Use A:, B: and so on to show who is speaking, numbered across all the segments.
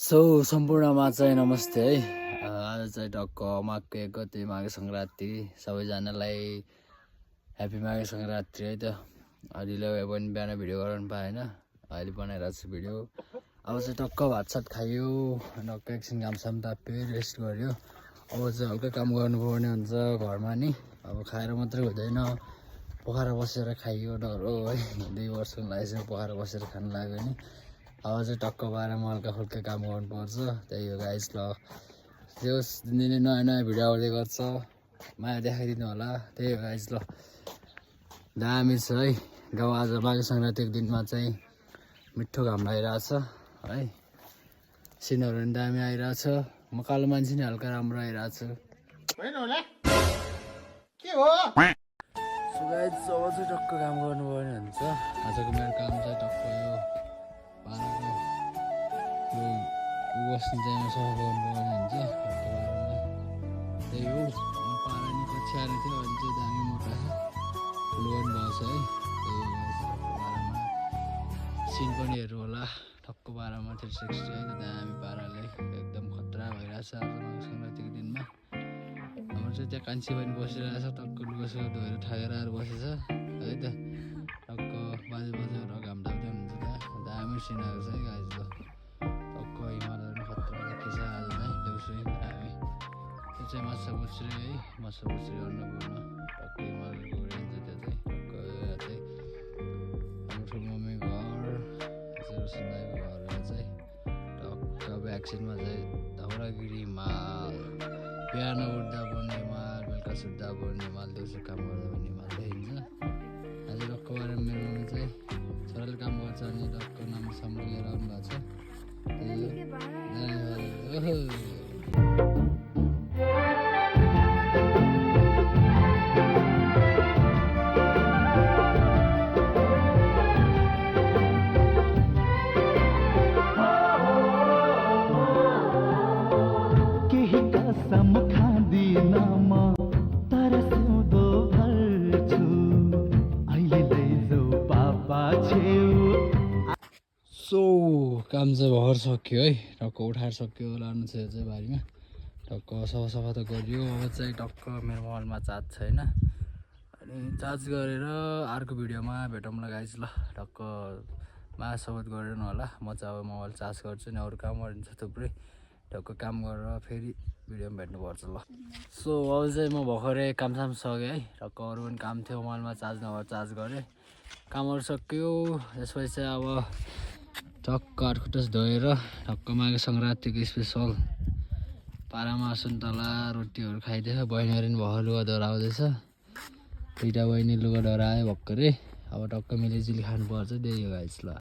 A: सम्पूर्णमा चाहिँ नमस्ते है। आज चाहिँ टक्क माघको 1 गते माघे सङ्क्रान्ति, सबैजनालाई ह्याप्पी माघे सङ्क्रान्ति है त। अहिले पनि बिहान भिडियो गराउनु पाएन, अहिले बनाइरहेको छु भिडियो। अब चाहिँ टक्क भातसात खायो, टक्क एकछिन घामसाम ताप्यो, रेस्ट गऱ्यो। अब चाहिँ हल्का काम गर्नुपर्ने हुन्छ घरमा नि, अब खाएर मात्रै हुँदैन, पोखरा बसेर खाइयो डरो है। 2 वर्ष लागेको पोखरा बसेर खानु लाग्यो नि। अब चाहिँ टक्क बाह्रमा हल्का फुल्का काम गर्नुपर्छ, त्यही हो गाइस। ल त्यो दिनदिनै नयाँ नयाँ भिडियो आउँदै गर्छ, माया देखाइदिनु होला, त्यही हो गाइस। ल दामी छ है गाउँ। आज माघे सङ्क्रान्तिको दिनमा चाहिँ मिठो घाम लागिरहेछ है, सिनहरू पनि दामी आइरहेछ। म कालो मान्छे नि हल्का राम्रो आइरहेछ के हो। सो गाइस अब चाहिँ टक्क काम गर्नुपर्ने हुन्छ। आजको मेरो काम चाहिँ टक्क यो पाराको बस्ने चाहिँ सफा गर्नुपर्ने हुन्छ बाह्रमा, त्यही हो। पारा नि कक्षाएर थियो, अहिले चाहिँ दामी मोटा छ, ठुलो पनि भएको छ है। त्यही बाह्रमा सिन पनि हेर्नु होला, टक्क बाह्रमा 360 है त, दामी पाराले एकदम खतरा भइरहेछ आज माघे सङ्क्रान्तिको दिनमा। हाम्रो चाहिँ त्यहाँ कान्छी पनि बसिरहेछ, टक्क लुगासुगा धोएर ठाकेर आएर बसेछ है त। टक्क बाजे बाजेहरू घाम ताप्दै हुनुहुन्छ त, दामी सिन आएको छ है गाइस। ल टक्क हिमालहरू खतरा देखिन्छ आज चाहिँ, देउसी दामी। त्यो चाहिँ माछा बुच्रे है, माछा बुच्रे अन्नपूर्ण, टक्क हिमालको रेन्ज त्यो चाहिँ। टक्क चाहिँ हाम्रो ठुलो मम्मी घर, रोशन दाईको घरहरू चाहिँ टक्क भ्याक्सिनमा चाहिँ धौरागिरी हिमाल, बिहान उठ्दा पनि हिमाल, बेलुका सुत्दा पनि हिमाल, दिउँसो काम गर्दा पनि हिमाल देखिन्छ। आज टक्क बाह्रमा मेरो मम्मी चाहिँ छोराले काम गर्छ अनि टक्क नामसाम लिएर आउनु भएको छ, त्यही हो। सो काम चाहिँ भर सक्यो है, टक्क उठाएर सक्यो, लानु छ चाहिँ बारीमा, टक्क सफा त गरियो। अब चाहिँ टक्क मेरो मोबाइलमा चार्ज छैन, अनि चार्ज गरेर अर्को भिडियोमा भेटौँला गाइस। ल टक्क माया सपोर्ट गरेर होला, म चाहिँ अब मोबाइल चार्ज गर्छु नि, अरू कामहरू हुन्छ थुप्रै, टक्क काम गरेर फेरि भिडियोमा भेट्नुपर्छ। ल सो अब चाहिँ म भर्खरै कामसाम सकेँ है, टक्क अरू पनि काम थियो, मोबाइलमा चार्ज नभएर चार्ज गरेँ, कामहरू सक्यो। त्यसपछि चाहिँ अब टक्क हातखुट्टा धोएर टक्क माघे सङ्क्रान्तिको स्पेसल पारामा सुन्तला रोटीहरू खाइदियो। बहिनीहरू पनि भर्खर लुगा डोराउँदैछ, 2टा बहिनी लुगा डोरायो भर्खरै, अब टक्क मिलिजुली खानुपर्छ, त्यही हो गाइस। ल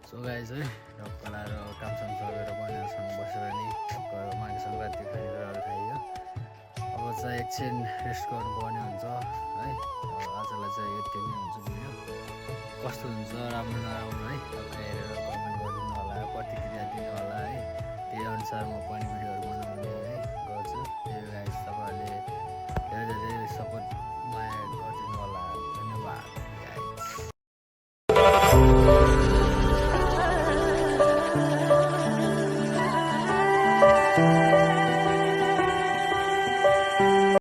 A: सो गाइस है टक्क लाएर कामसाम सकेर बहिनीहरूसँग बसेर नि टक्क माघे सङ्क्रान्ति खानेकुराहरू खाइयो। अब चाहिँ एकछिन रेस्ट गर्नुपर्ने हुन्छ है। आजलाई चाहिँ यति नै हुन्छ भिडियो, कस्तो हुन्छ राम्रो नराम्रो है टक्क हेरेर कमेन्ट गरिदिनु होला, प्रतिक्रिया दिनु होला है, त्यही अनुसार म पनि भिडियोहरू